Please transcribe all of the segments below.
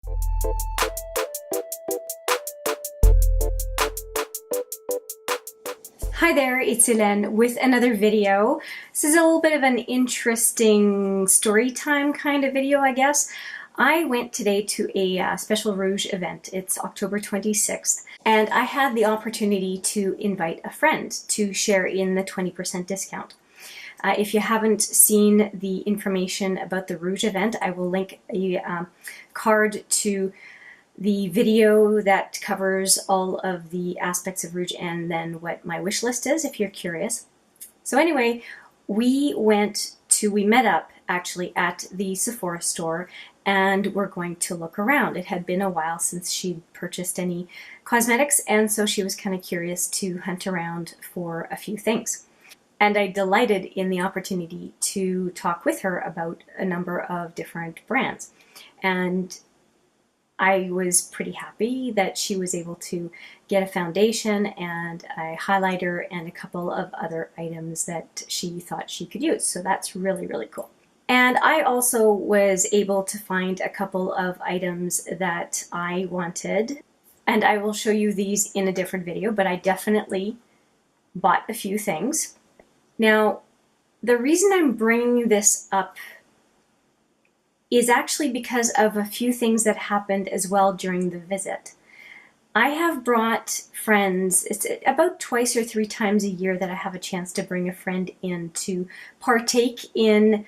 Hi there, it's Hélène with another video. This is a little bit of an interesting story time kind of video, I guess. I went today to a special Rouge event. It's October 26th, and I had the opportunity to invite a friend to share in the 20% discount. If you haven't seen the information about the Rouge event, I will link a card to the video that covers all of the aspects of Rouge and then what my wish list is if you're curious. So anyway, we met up actually at the Sephora store and we're going to look around. It had been a while since she'd purchased any cosmetics, and so she was kind of curious to hunt around for a few things. And I delighted in the opportunity to talk with her about a number of different brands. And I was pretty happy that she was able to get a foundation and a highlighter and a couple of other items that she thought she could use. So that's really, really cool. And I also was able to find a couple of items that I wanted. And I will show you these in a different video, but I definitely bought a few things. Now, the reason I'm bringing this up is actually because of a few things that happened as well during the visit. I have brought friends, it's about twice or three times a year that I have a chance to bring a friend in to partake in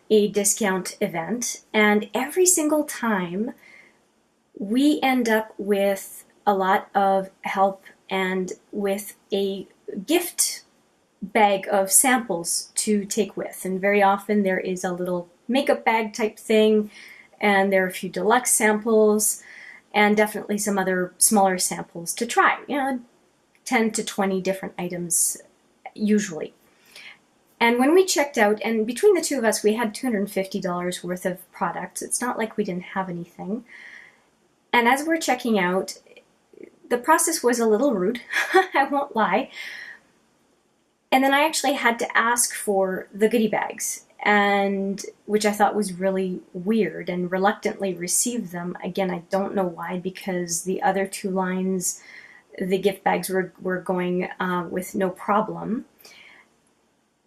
a discount event, and every single time we end up with a lot of help and with a gift bag of samples to take with. And very often there is a little makeup bag type thing, and there are a few deluxe samples and definitely some other smaller samples to try, 10 to 20 different items usually. And when we checked out, and between the two of us we had $250 worth of products, it's not like we didn't have anything. And as we're checking out, the process was a little rude, I won't lie. And then I actually had to ask for the goodie bags, and which I thought was really weird, and reluctantly received them. Again, I don't know why, because the other two lines, the gift bags were going with no problem.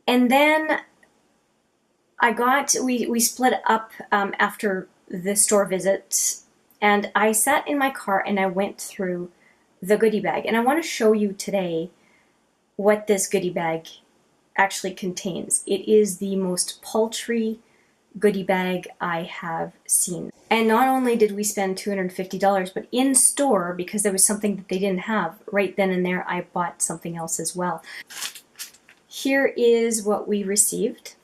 And then we split up after the store visit, and I sat in my car and I went through the goodie bag. And I want to show you today what this goodie bag actually contains. It is the most paltry goodie bag I have seen. And not only did we spend $250, but in store, because there was something that they didn't have, right then and there I bought something else as well. Here is what we received.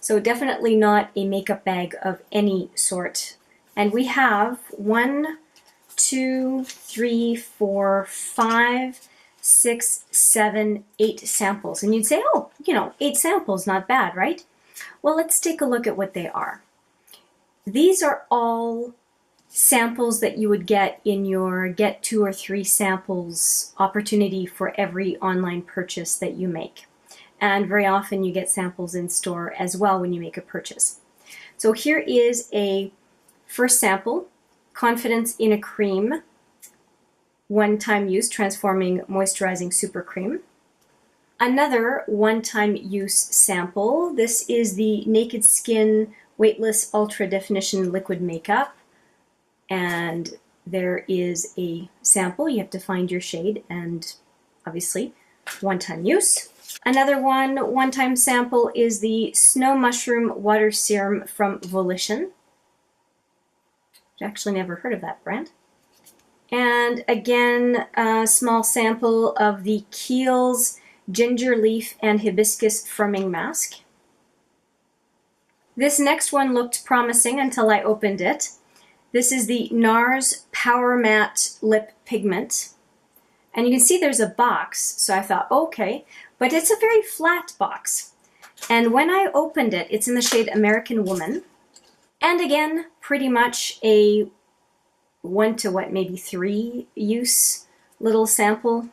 So definitely not a makeup bag of any sort. And we have 1, 2, 3, 4, 5, 6, 7, 8 samples. And you'd say, oh, 8 samples, not bad, right? Well, let's take a look at what they are. These are all samples that you would get in your get 2 or 3 samples opportunity for every online purchase that you make. And very often you get samples in store as well when you make a purchase. So here is a first sample, Confidence in a Cream, one-time use transforming moisturizing super cream. Another one-time use sample. This is the Naked Skin Weightless Ultra Definition Liquid Makeup. And there is a sample. You have to find your shade, and obviously one-time use. Another one-time sample is the Snow Mushroom Water Serum from Volition. I've actually never heard of that brand. And again, a small sample of the Kiehl's Ginger Leaf and Hibiscus Firming Mask. This next one looked promising until I opened it. This is the NARS Power Matte Lip Pigment. And you can see there's a box, so I thought, okay, but it's a very flat box. And when I opened it, it's in the shade American Woman. And again, pretty much a 1 to maybe 3 use little sample.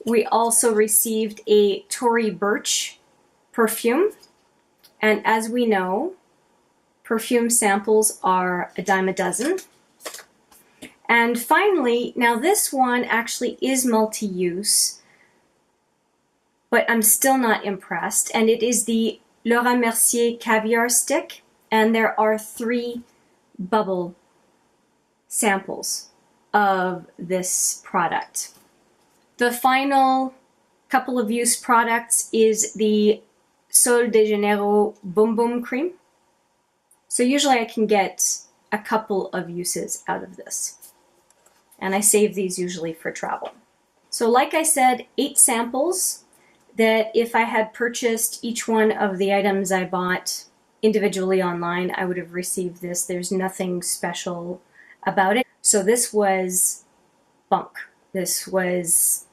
We also received a Tory Burch perfume. And as we know, perfume samples are a dime a dozen. And finally, now this one actually is multi-use, but I'm still not impressed. And it is the Laura Mercier Caviar Stick, and there are 3 bubble samples of this product. The final couple of use products is the Sol de Janeiro Boom Boom Cream. So usually I can get a couple of uses out of this. And I save these usually for travel. So like I said, 8 samples that if I had purchased each one of the items I bought individually online, I would have received this. There's nothing special about it. So this was bunk. This was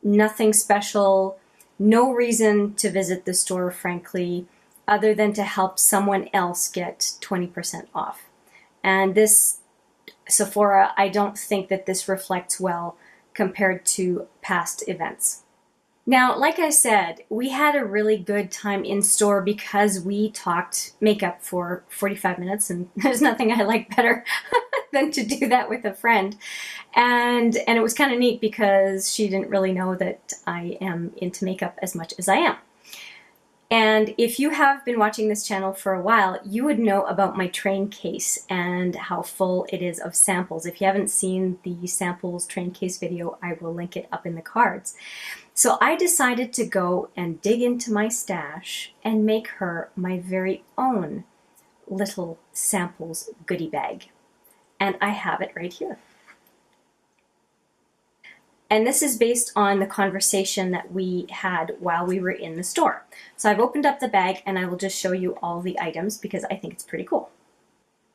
nothing special, no reason to visit the store, frankly, other than to help someone else get 20% off. And this Sephora, I don't think that this reflects well compared to past events. Now, like I said, we had a really good time in store because we talked makeup for 45 minutes, and there's nothing I like better than to do that with a friend. And it was kind of neat because she didn't really know that I am into makeup as much as I am. And if you have been watching this channel for a while, you would know about my train case and how full it is of samples. If you haven't seen the samples train case video, I will link it up in the cards. So I decided to go and dig into my stash and make her my very own little samples goodie bag. And I have it right here. And this is based on the conversation that we had while we were in the store. So I've opened up the bag and I will just show you all the items because I think it's pretty cool.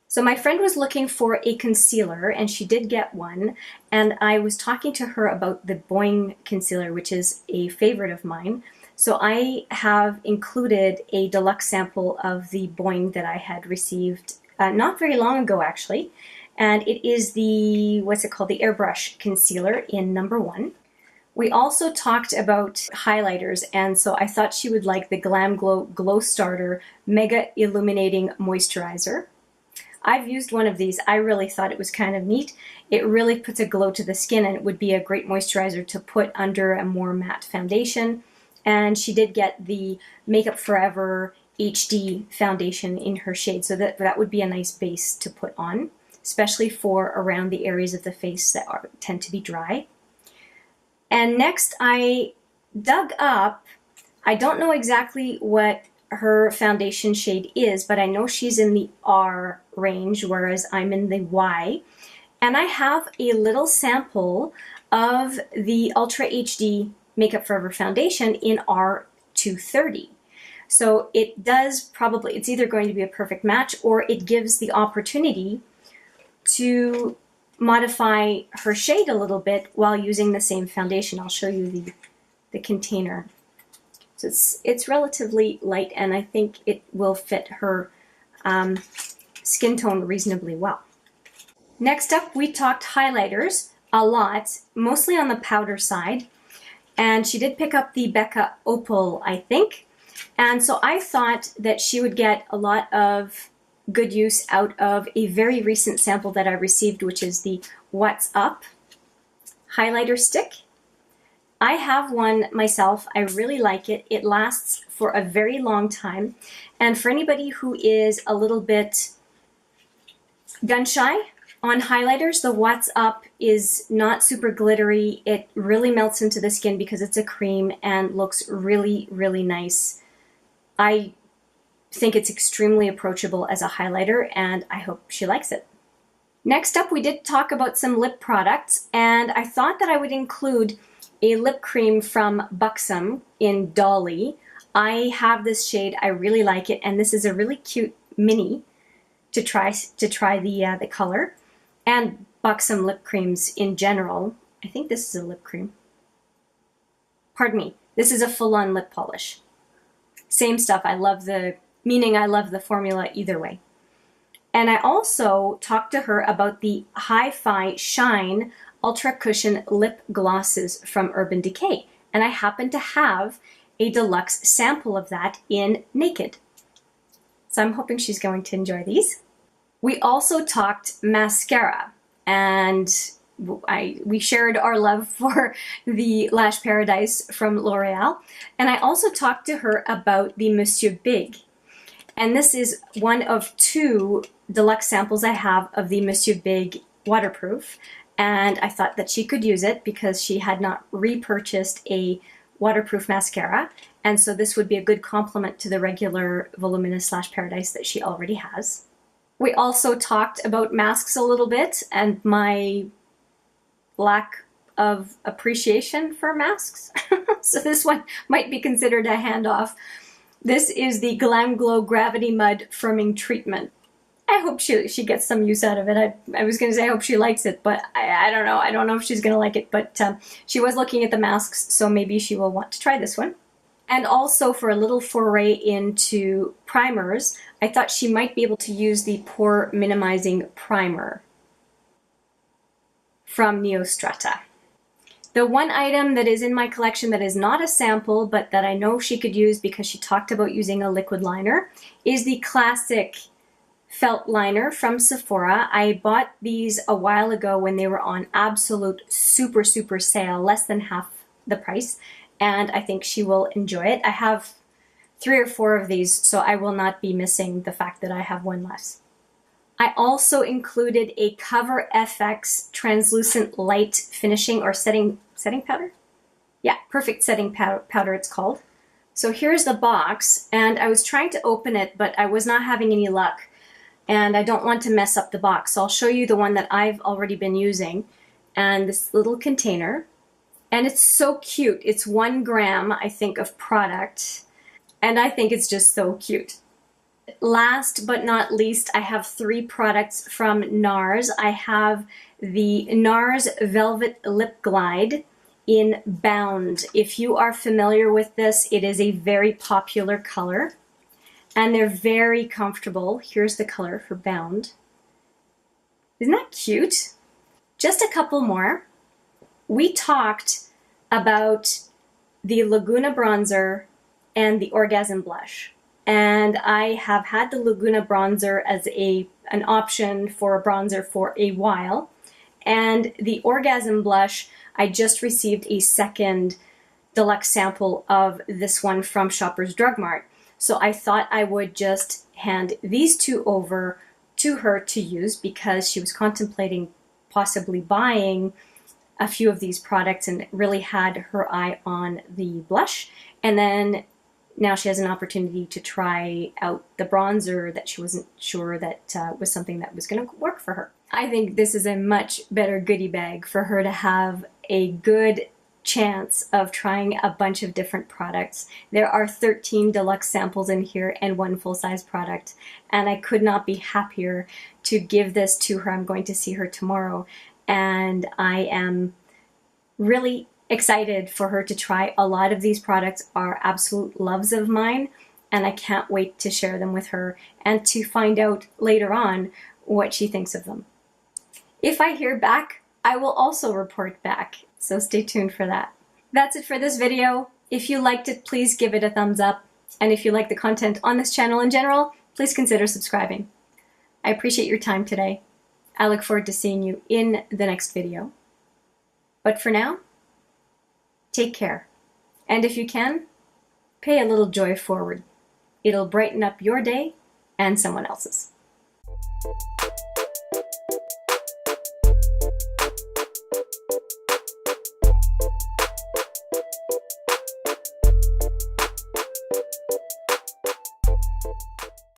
So my friend was looking for a concealer and she did get one. And I was talking to her about the Boing concealer, which is a favorite of mine. So I have included a deluxe sample of the Boing that I had received not very long ago, actually. And it is the, what's it called, the Airbrush Concealer in number 1. We also talked about highlighters, and so I thought she would like the Glam Glow Glow Starter Mega Illuminating Moisturizer. I've used one of these. I really thought it was kind of neat. It really puts a glow to the skin, and it would be a great moisturizer to put under a more matte foundation. And she did get the Makeup Forever HD foundation in her shade, so that would be a nice base to put on, especially for around the areas of the face that tend to be dry. And next I dug up, I don't know exactly what her foundation shade is, but I know she's in the R range, whereas I'm in the Y. And I have a little sample of the Ultra HD Makeup Forever foundation in R230. So it does probably, it's either going to be a perfect match or it gives the opportunity to modify her shade a little bit while using the same foundation. I'll show you the container. So it's relatively light and I think it will fit her skin tone reasonably well. Next up, we talked highlighters a lot, mostly on the powder side. And she did pick up the Becca Opal, I think. And so I thought that she would get a lot of good use out of a very recent sample that I received, which is the What's Up highlighter stick. I have one myself. I really like it. It lasts for a very long time. And for anybody who is a little bit gun shy on highlighters, the What's Up is not super glittery. It really melts into the skin because it's a cream and looks really, really nice. I think it's extremely approachable as a highlighter and I hope she likes it. Next up, we did talk about some lip products and I thought that I would include a lip cream from Buxom in Dolly. I have this shade, I really like it, and this is a really cute mini to try the color. And Buxom lip creams in general. I think this is a lip cream. Pardon me, this is a full-on lip polish. Same stuff, I love the formula either way. And I also talked to her about the Hi-Fi Shine Ultra Cushion Lip Glosses from Urban Decay. And I happen to have a deluxe sample of that in Naked. So I'm hoping she's going to enjoy these. We also talked mascara, and we shared our love for the Lash Paradise from L'Oreal, and I also talked to her about the Monsieur Big. And this is one of 2 deluxe samples I have of the Monsieur Big waterproof, and I thought that she could use it because she had not repurchased a waterproof mascara, and so this would be a good complement to the regular voluminous Lash Paradise that she already has. We also talked about masks a little bit and my lack of appreciation for masks. So this one might be considered a handoff. This is the Glam Glow Gravity Mud Firming Treatment. I hope she gets some use out of it. I was going to say I hope she likes it, but I don't know. I don't know if she's going to like it, but she was looking at the masks, so maybe she will want to try this one. And also for a little foray into primers, I thought she might be able to use the Pore Minimizing Primer from Neostrata. The one item that is in my collection that is not a sample, but that I know she could use because she talked about using a liquid liner, is the classic felt liner from Sephora. I bought these a while ago when they were on absolute super sale, less than half the price, and I think she will enjoy it. I have 3 or 4 of these, so I will not be missing the fact that I have one less. I also included a Cover FX translucent light finishing or setting powder? Yeah, perfect setting powder it's called. So here's the box, and I was trying to open it, but I was not having any luck, and I don't want to mess up the box. So I'll show you the one that I've already been using, and this little container. And it's so cute. It's 1 gram, I think, of product, and I think it's just so cute. Last but not least, I have 3 products from NARS. I have the NARS Velvet Lip Glide in Bound. If you are familiar with this, it is a very popular color, and they're very comfortable. Here's the color for Bound. Isn't that cute? Just a couple more. We talked about the Laguna Bronzer and the Orgasm Blush. And I have had the Laguna Bronzer as an option for a bronzer for a while. And the Orgasm Blush, I just received a second deluxe sample of this one from Shoppers Drug Mart. So I thought I would just hand these 2 over to her to use because she was contemplating possibly buying a few of these products and really had her eye on the blush. And then now she has an opportunity to try out the bronzer that she wasn't sure that was something that was going to work for her. I think this is a much better goodie bag for her to have a good chance of trying a bunch of different products. There are 13 deluxe samples in here and 1 full-size product, and I could not be happier to give this to her. I'm going to see her tomorrow, and I am really excited for her to try. A lot of these products are absolute loves of mine, and I can't wait to share them with her and to find out later on what she thinks of them. If I hear back, I will also report back, so stay tuned for that. That's it for this video. If you liked it, please give it a thumbs up, and if you like the content on this channel in general, please consider subscribing. I appreciate your time today. I look forward to seeing you in the next video. But for now, take care. And if you can, pay a little joy forward. It'll brighten up your day and someone else's.